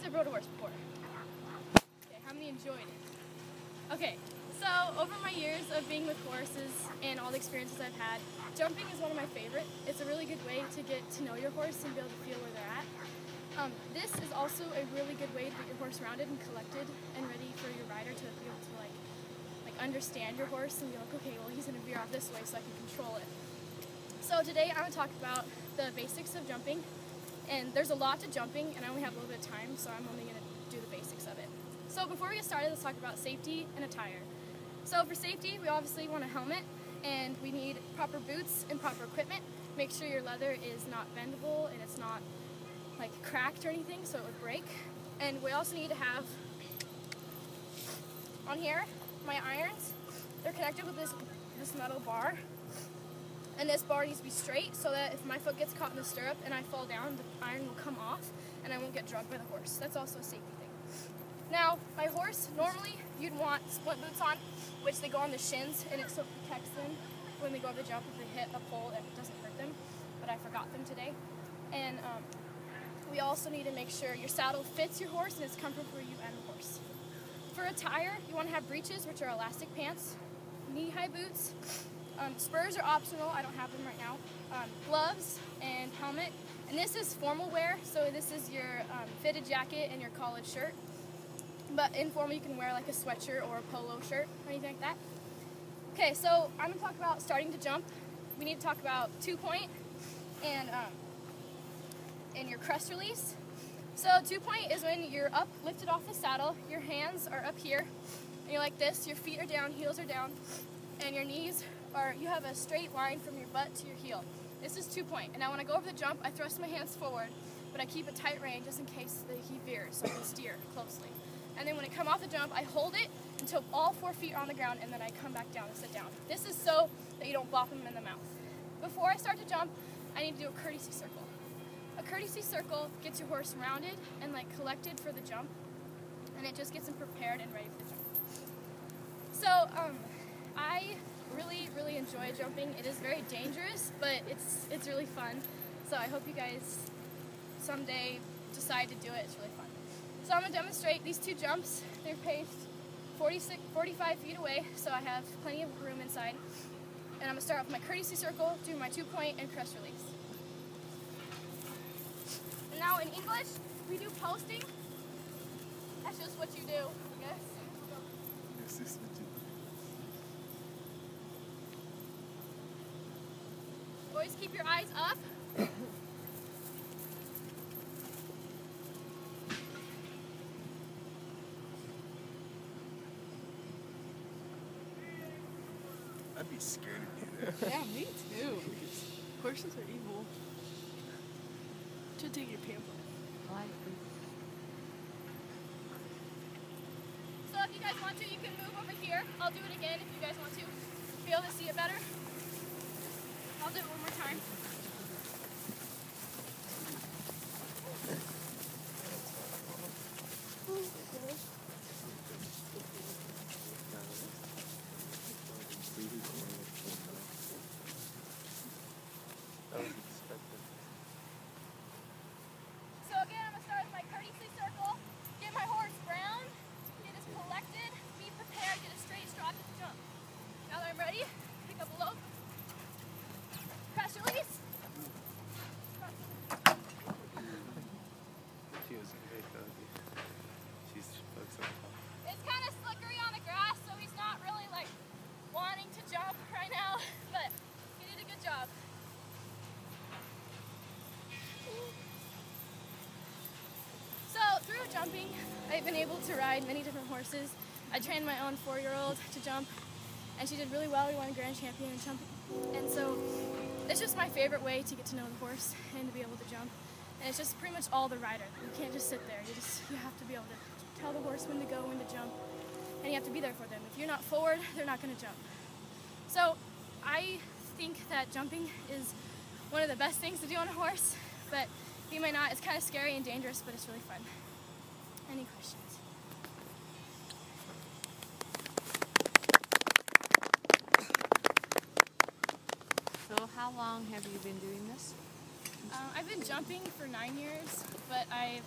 actually rode a horse before? Okay, how many enjoyed it? Okay, so over my years of being with horses and all the experiences I've had, jumping is one of my favorite. It's a really good way to get to know your horse and be able to feel where they're at. This is also a really good way to get your horse rounded and collected and ready for your rider to be able to like understand your horse and be like, okay, well he's going to veer off this way so I can control it. So today I'm going to talk about the basics of jumping, and there's a lot to jumping and I only have a little bit of time, so I'm only going to do the basics of it. So before we get started, let's talk about safety and attire. So for safety, we obviously want a helmet, and we need proper boots and proper equipment. Make sure your leather is not bendable and it's not like cracked or anything so it would break. And we also need to have on here my irons. They're connected with this metal bar, and this bar needs to be straight so that if my foot gets caught in the stirrup and I fall down, the iron will come off and I won't get drugged by the horse. That's also a safety thing. Now my horse, normally you'd want split boots on, which they go on the shins and it so protects them when they go over the jump. If they hit a pole, it doesn't hurt them, but I forgot them today. And we also need to make sure your saddle fits your horse and it's comfortable for you and the horse. For attire, you want to have breeches, which are elastic pants, knee-high boots. Spurs are optional, I don't have them right now. Gloves and helmet. And this is formal wear, so this is your fitted jacket and your collared shirt. But informal, you can wear like a sweatshirt or a polo shirt or anything like that. Okay, so I'm going to talk about starting to jump. We need to talk about 2-point and your crest release. So 2-point is when you're up, lifted off the saddle, your hands are up here, and you're like this, your feet are down, heels are down, and your knees are, you have a straight line from your butt to your heel. This is 2-point. And now when I go over the jump, I thrust my hands forward, but I keep a tight rein just in case he veers, so I can steer closely. And then when I come off the jump, I hold it until all 4 feet are on the ground, and then I come back down and sit down. This is so that you don't bop them in the mouth. Before I start to jump, I need to do a courtesy circle. A courtesy circle gets your horse rounded and like collected for the jump, and it just gets him prepared and ready for the jump. So I really enjoy jumping. It is very dangerous, but it's really fun. So I hope you guys someday decide to do it. It's really fun. So I'm going to demonstrate these 2 jumps. They're paced 45 feet away, so I have plenty of room inside. And I'm going to start with my courtesy circle, do my 2-point and crest release. And now in English, we do posting. That's just what you do, I guess. This is what you do. Always keep your eyes up. I'd be scared to do that. Yeah, me too. Horses are evil. Should take your pamphlet. So if you guys want to, you can move over here. I'll do it again if you guys want to. Be able to see it better. I'll do it one more time. So again, I'm going to start with my courtesy circle. Get my horse brown. Get us collected. Be prepared. Get a straight stride to the jump. Now that I'm ready, pick up a lope. Press release. She was very doggy. She's focused on top. It's kind of slickery on the grass, so he's not really like wanting to jump right now, but he did a good job. So through jumping, I've been able to ride many different horses. I trained my own 4-year-old to jump, and she did really well. We won a grand champion in jumping. And so it's just my favorite way to get to know the horse and to be able to jump. And it's just pretty much all the rider. You can't just sit there. You have to be able to tell the horse when to go, when to jump, and you have to be there for them. If you're not forward, they're not going to jump. So I think that jumping is one of the best things to do on a horse, but you may not. It's kind of scary and dangerous, but it's really fun. Any questions? So how long have you been doing this? I've been jumping for 9 years, but I've